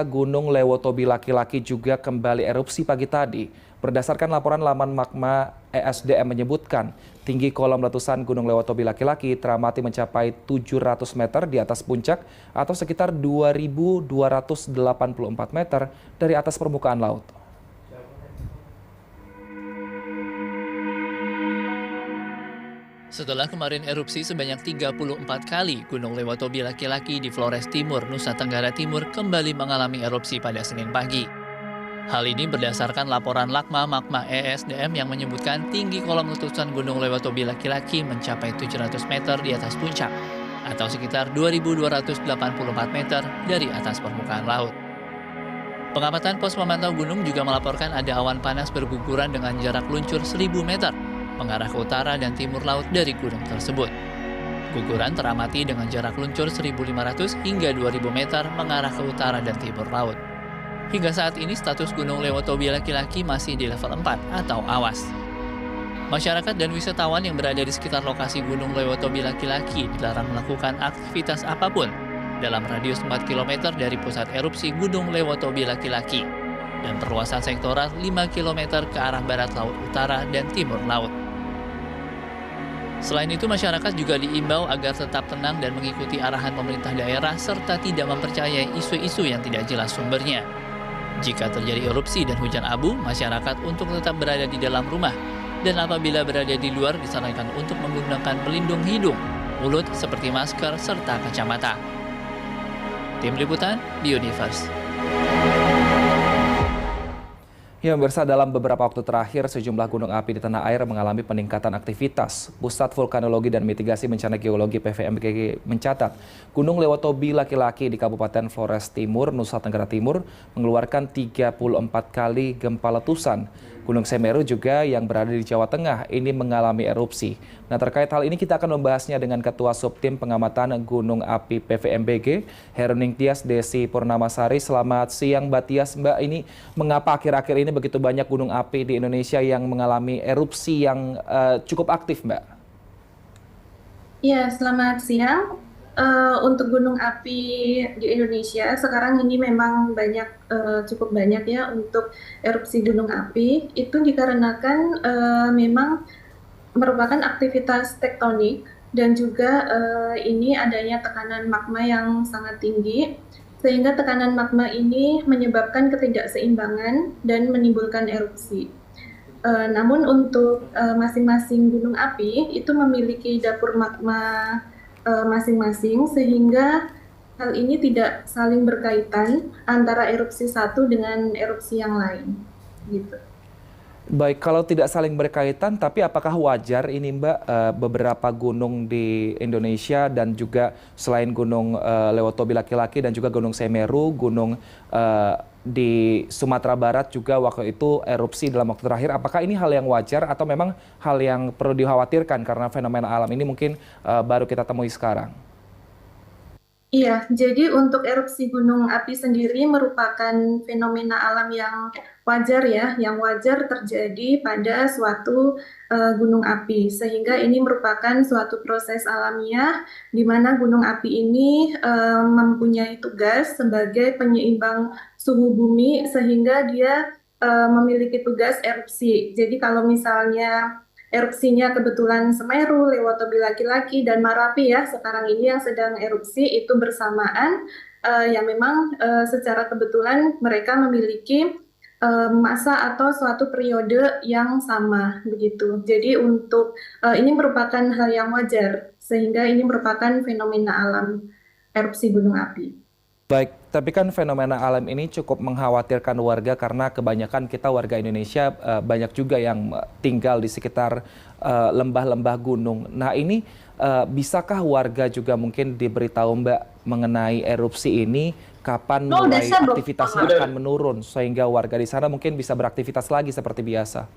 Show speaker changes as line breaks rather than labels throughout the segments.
Gunung Lewotobi laki-laki juga kembali erupsi pagi tadi. Berdasarkan laporan laman magma ESDM menyebutkan, tinggi kolom letusan Gunung Lewotobi laki-laki teramati mencapai 700 meter di atas puncak atau sekitar 2.284 meter dari atas permukaan laut.
Setelah kemarin erupsi sebanyak 34 kali, Gunung Lewotobi laki-laki di Flores Timur, Nusa Tenggara Timur kembali mengalami erupsi pada Senin pagi. Hal ini berdasarkan laporan magma ESDM yang menyebutkan tinggi kolom letusan Gunung Lewotobi laki-laki mencapai 700 meter di atas puncak, atau sekitar 2.284 meter dari atas permukaan laut. Pengamatan pos pemantau gunung juga melaporkan ada awan panas berguguran dengan jarak luncur 1.000 meter, mengarah ke utara dan timur laut dari gunung tersebut. Guguran teramati dengan jarak luncur 1.500 hingga 2.000 meter mengarah ke utara dan timur laut. Hingga saat ini status Gunung Lewotobi laki-laki masih di level 4 atau awas. Masyarakat dan wisatawan yang berada di sekitar lokasi Gunung Lewotobi laki-laki dilarang melakukan aktivitas apapun dalam radius 4 km dari pusat erupsi Gunung Lewotobi laki-laki dan perluasan sektoral 5 km ke arah barat laut utara dan timur laut. Selain itu, masyarakat juga diimbau agar tetap tenang dan mengikuti arahan pemerintah daerah serta tidak mempercayai isu-isu yang tidak jelas sumbernya. Jika terjadi erupsi dan hujan abu, masyarakat untuk tetap berada di dalam rumah dan apabila berada di luar disarankan untuk menggunakan pelindung hidung, mulut seperti masker serta kacamata. Tim Liputan di Universe.
Ya, pemirsa, dalam beberapa waktu terakhir, sejumlah gunung api di tanah air mengalami peningkatan aktivitas. Pusat Vulkanologi dan Mitigasi Bencana Geologi PVMBG mencatat, Gunung Lewotobi laki-laki di Kabupaten Flores Timur, Nusa Tenggara Timur, mengeluarkan 34 kali gempa letusan. Gunung Semeru juga yang berada di Jawa Tengah ini mengalami erupsi. Nah, terkait hal ini kita akan membahasnya dengan Ketua Subtim Pengamatan Gunung Api PVMBG, Heruning Tias Desi Purnamasari. Selamat siang, Mbak Tias. Mbak, ini mengapa akhir-akhir ini begitu banyak gunung api di Indonesia yang mengalami erupsi yang cukup aktif, Mbak?
Ya, selamat siang. Untuk gunung api di Indonesia sekarang ini memang cukup banyak ya untuk erupsi gunung api. Itu dikarenakan memang merupakan aktivitas tektonik dan juga ini adanya tekanan magma yang sangat tinggi, sehingga tekanan magma ini menyebabkan ketidakseimbangan dan menimbulkan erupsi. Namun untuk masing-masing gunung api itu memiliki dapur magma masing-masing, sehingga hal ini tidak saling berkaitan antara erupsi satu dengan erupsi yang lain. Gitu.
Baik, kalau tidak saling berkaitan, tapi apakah wajar ini, Mbak, beberapa gunung di Indonesia dan juga selain Gunung Lewotobi laki-laki dan juga Gunung Semeru, gunung di Sumatera Barat juga waktu itu erupsi dalam waktu terakhir. Apakah ini hal yang wajar atau memang hal yang perlu dikhawatirkan karena fenomena alam ini mungkin baru kita temui sekarang?
Iya, jadi untuk erupsi gunung api sendiri merupakan fenomena alam yang wajar ya, yang wajar terjadi pada suatu gunung api. Sehingga ini merupakan suatu proses alamiah di mana gunung api ini mempunyai tugas sebagai penyeimbang suhu bumi sehingga dia memiliki tugas erupsi. Jadi kalau misalnya erupsinya kebetulan Semeru, Lewotobi laki-laki, dan Marapi ya sekarang ini yang sedang erupsi itu bersamaan, yang memang secara kebetulan mereka memiliki masa atau suatu periode yang sama begitu. Jadi untuk ini merupakan hal yang wajar sehingga ini merupakan fenomena alam erupsi gunung api.
Baik, tapi kan fenomena alam ini cukup mengkhawatirkan warga karena kebanyakan kita warga Indonesia banyak juga yang tinggal di sekitar lembah-lembah gunung. Nah, ini bisakah warga juga mungkin diberitahu, Mbak, mengenai erupsi ini, kapan mulai aktivitasnya akan menurun sehingga warga di sana mungkin bisa beraktivitas lagi seperti biasa?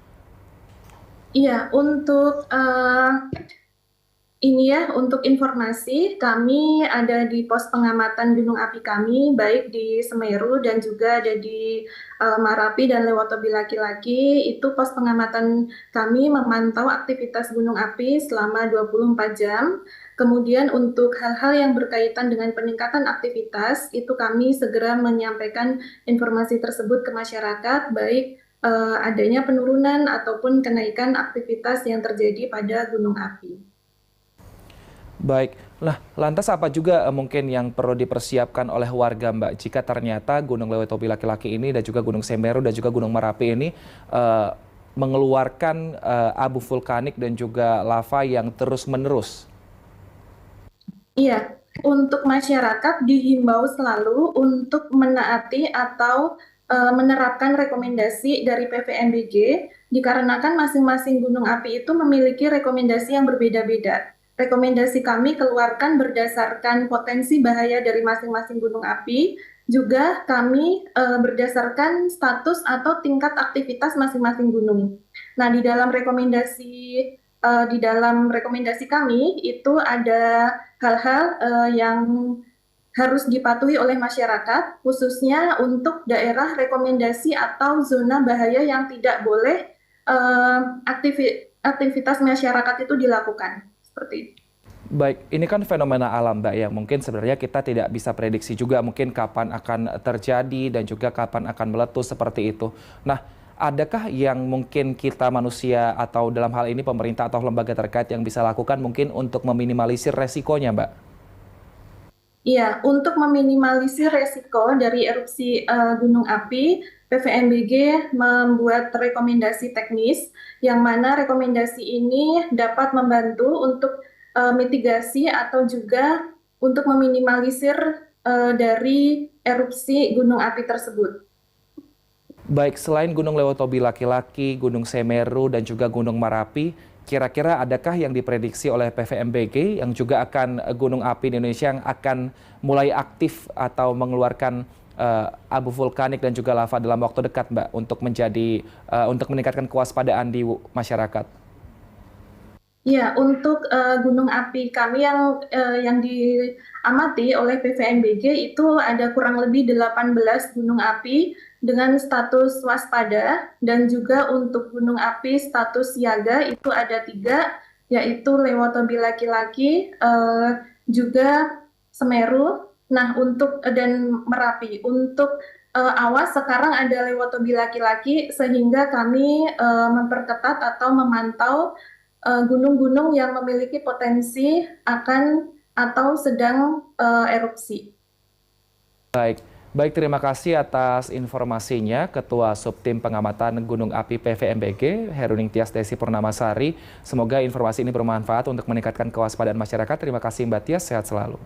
Iya, untuk ini ya, untuk informasi, kami ada di pos pengamatan gunung api kami, baik di Semeru dan juga ada di Marapi dan Lewotobi laki-laki. Itu pos pengamatan kami memantau aktivitas gunung api selama 24 jam. Kemudian untuk hal-hal yang berkaitan dengan peningkatan aktivitas, itu kami segera menyampaikan informasi tersebut ke masyarakat, baik adanya penurunan ataupun kenaikan aktivitas yang terjadi pada gunung api.
Baik, nah lantas apa juga mungkin yang perlu dipersiapkan oleh warga Mbak jika ternyata Gunung Lewatobi Laki-Laki ini dan juga Gunung Semeru dan juga Gunung Merapi ini eh, mengeluarkan abu vulkanik dan juga lava yang terus-menerus?
Iya, untuk masyarakat dihimbau selalu untuk menaati atau menerapkan rekomendasi dari PVMBG, dikarenakan masing-masing gunung api itu memiliki rekomendasi yang berbeda-beda. Rekomendasi kami keluarkan berdasarkan potensi bahaya dari masing-masing gunung api, juga kami berdasarkan status atau tingkat aktivitas masing-masing gunung. Nah, di dalam rekomendasi kami itu ada hal-hal yang harus dipatuhi oleh masyarakat, khususnya untuk daerah rekomendasi atau zona bahaya yang tidak boleh aktivitas masyarakat itu dilakukan. Seperti itu.
Baik, ini kan fenomena alam Mbak yang mungkin sebenarnya kita tidak bisa prediksi juga mungkin kapan akan terjadi dan juga kapan akan meletus seperti itu. Nah, adakah yang mungkin kita manusia atau dalam hal ini pemerintah atau lembaga terkait yang bisa lakukan mungkin untuk meminimalisir resikonya Mbak?
Iya, untuk meminimalisir resiko dari erupsi gunung api, PVMBG membuat rekomendasi teknis, yang mana rekomendasi ini dapat membantu untuk mitigasi atau juga untuk meminimalisir dari erupsi gunung api tersebut.
Baik, selain Gunung Lewatobi Laki-Laki, Gunung Semeru, dan juga Gunung Merapi, kira-kira adakah yang diprediksi oleh PVMBG yang juga akan gunung api di Indonesia yang akan mulai aktif atau mengeluarkan abu vulkanik dan juga lava dalam waktu dekat, Mbak, untuk meningkatkan kewaspadaan di masyarakat?
Ya, untuk gunung api kami yang diamati oleh PVMBG itu ada kurang lebih 18 gunung api dengan status waspada, dan juga untuk gunung api status siaga itu ada 3, yaitu Lewatobi Laki-Laki, juga Semeru, nah dan Merapi. Untuk awas sekarang ada Lewatobi Laki-Laki, sehingga kami memperketat atau memantau gunung-gunung yang memiliki potensi akan atau sedang erupsi.
Baik, baik, terima kasih atas informasinya Ketua Subtim Pengamatan Gunung Api PVMBG, Heruning Tias Desi Purnamasari. Semoga informasi ini bermanfaat untuk meningkatkan kewaspadaan masyarakat. Terima kasih Mbak Tias, sehat selalu.